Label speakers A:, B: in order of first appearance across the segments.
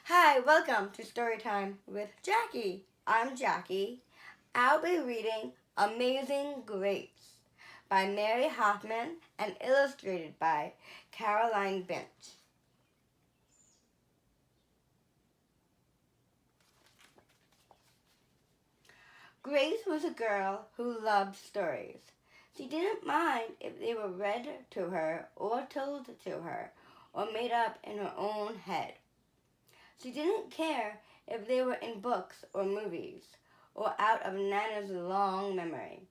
A: Hi, welcome to Storytime with Jackie. I'm Jackie. I'll be reading Amazing Grace by Mary Hoffman and illustrated by Caroline Bench. Grace was a girl who loved stories. She didn't mind if they were read to her or told to her or made up in her own head. She didn't care if they were in books or movies or out of Nana's long memory.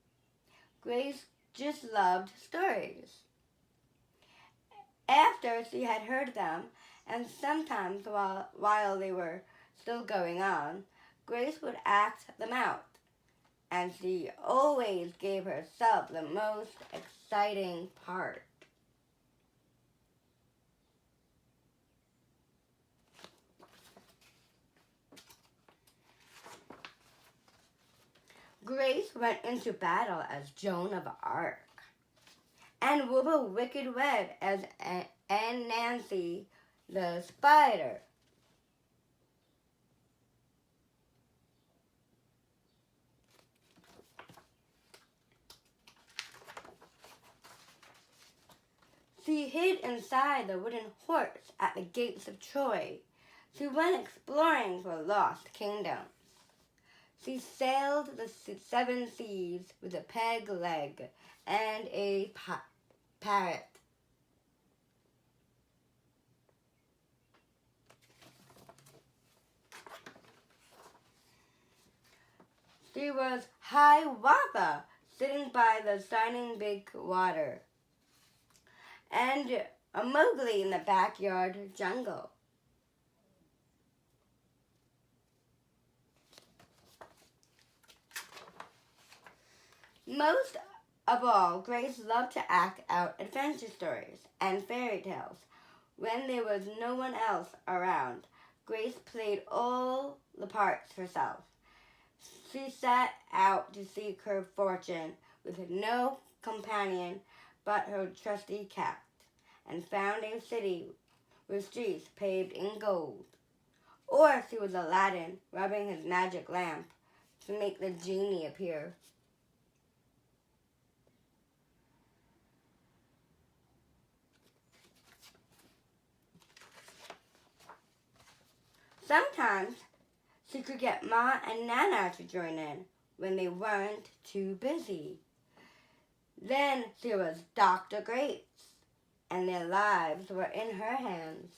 A: Grace just loved stories. After she had heard them, and sometimes while they were still going on, Grace would act them out, and she always gave herself the most exciting part. Grace went into battle as Joan of Arc, and Wilbur Wicked Red as Aunt Nancy the Spider. She hid inside the wooden horse at the gates of Troy. She went exploring for lost kingdoms. She sailed the seven seas with a peg leg and a parrot. She was Hiawatha, sitting by the shining big water, and a Mowgli in the backyard jungle. Most of all, Grace loved to act out adventure stories and fairy tales. When there was no one else around, Grace played all the parts herself. She set out to seek her fortune with no companion but her trusty cat, and found a city with streets paved in gold. Or she was Aladdin, rubbing his magic lamp to make the genie appear. Sometimes she could get Ma and Nana to join in when they weren't too busy. Then there was Dr. Grace, and their lives were in her hands.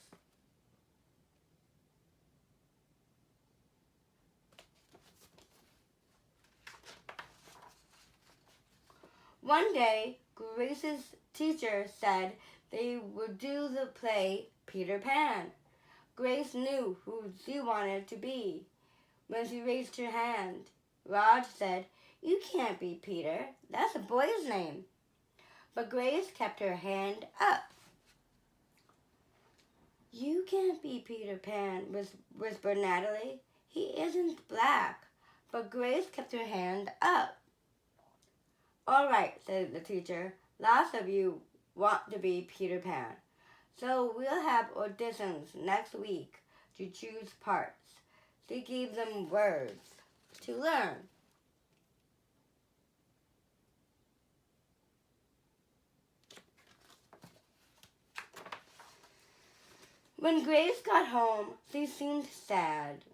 A: One day, Grace's teacher said they would do the play Peter Pan. Grace knew who she wanted to be. When she raised her hand, Raj said, "You can't be Peter. That's a boy's name." But Grace kept her hand up. "You can't be Peter Pan," whispered Natalie. "He isn't black." But Grace kept her hand up. "All right," said the teacher. "Lots of you want to be Peter Pan. So we'll have auditions next week to choose parts." She gave them words to learn. When Grace got home, she seemed sad.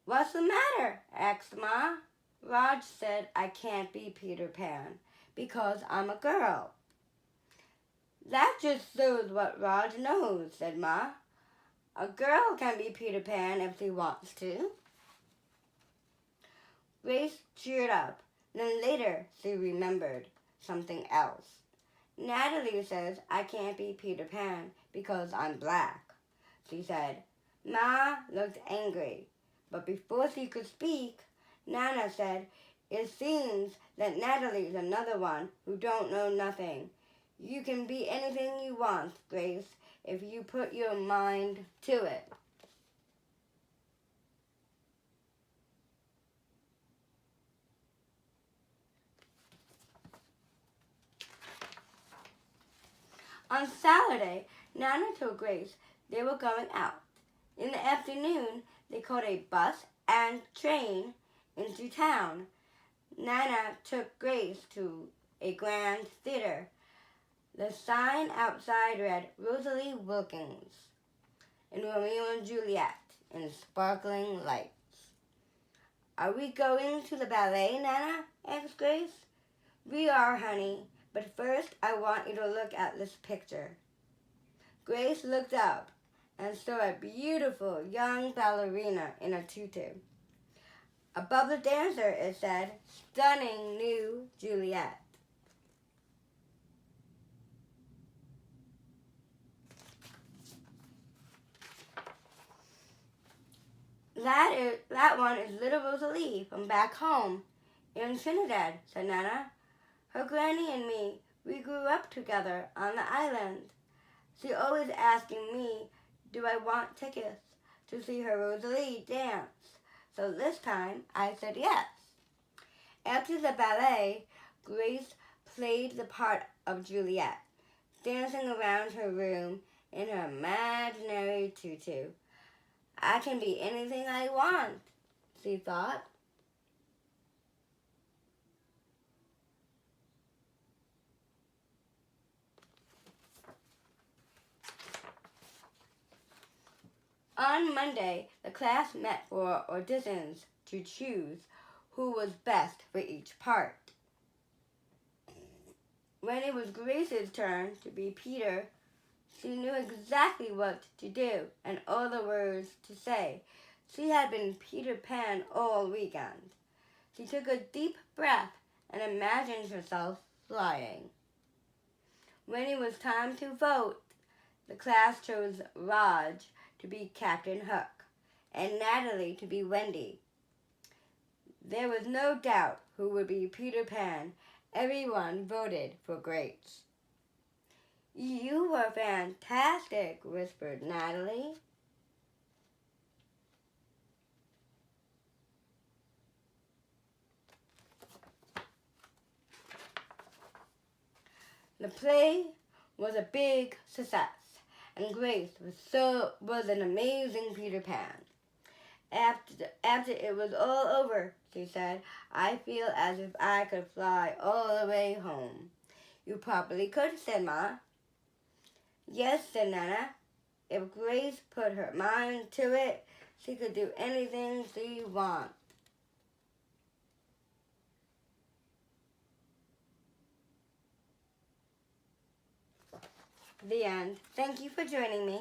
A: "What's the matter?" asked Ma. Raj said, "I can't be Peter Pan because I'm a girl." "That just shows what Raj knows," said Ma. "A girl can be Peter Pan if she wants to." Grace cheered up. Then later she remembered something else. "Natalie says I can't be Peter Pan because I'm black," she said. Ma looked angry, but before she could speak, Nana said, "It seems that Natalie's another one who don't know nothing. You can be anything you want, Grace, if you put your mind to it." On Saturday, Nana told Grace they were going out. In the afternoon, they caught a bus and train into town. Nana took Grace to a grand theater. The sign outside read Rosalie Wilkins in Romeo and Juliet in sparkling lights. Are we going to the ballet, Nana? Asked Grace. We are, honey, but first I want you to look at this picture. Grace looked up and saw a beautiful young ballerina in a tutu. Above the dancer, it said, Stunning New Juliet. That one is little Rosalie from back home in Trinidad, said Nana. Her granny and me, we grew up together on the island. She always asking me, do I want tickets to see her Rosalie dance? So this time I said yes. After the ballet, Grace played the part of Juliet, dancing around her room in her imaginary tutu. I can be anything I want, she thought. On Monday, the class met for auditions to choose who was best for each part. When it was Grace's turn to be Peter, she knew exactly what to do and all the words to say. She had been Peter Pan all weekend. She took a deep breath and imagined herself flying. When it was time to vote, the class chose Raj to be Captain Hook and Natalie to be Wendy. There was no doubt who would be Peter Pan. Everyone voted for Grace. You were fantastic, whispered Natalie. The play was a big success, and Grace was an amazing Peter Pan. After it was all over, she said, I feel as if I could fly all the way home. You probably could, said Ma. Yes, said Nana. If Grace put her mind to it, she could do anything she wants. The end. Thank you for joining me.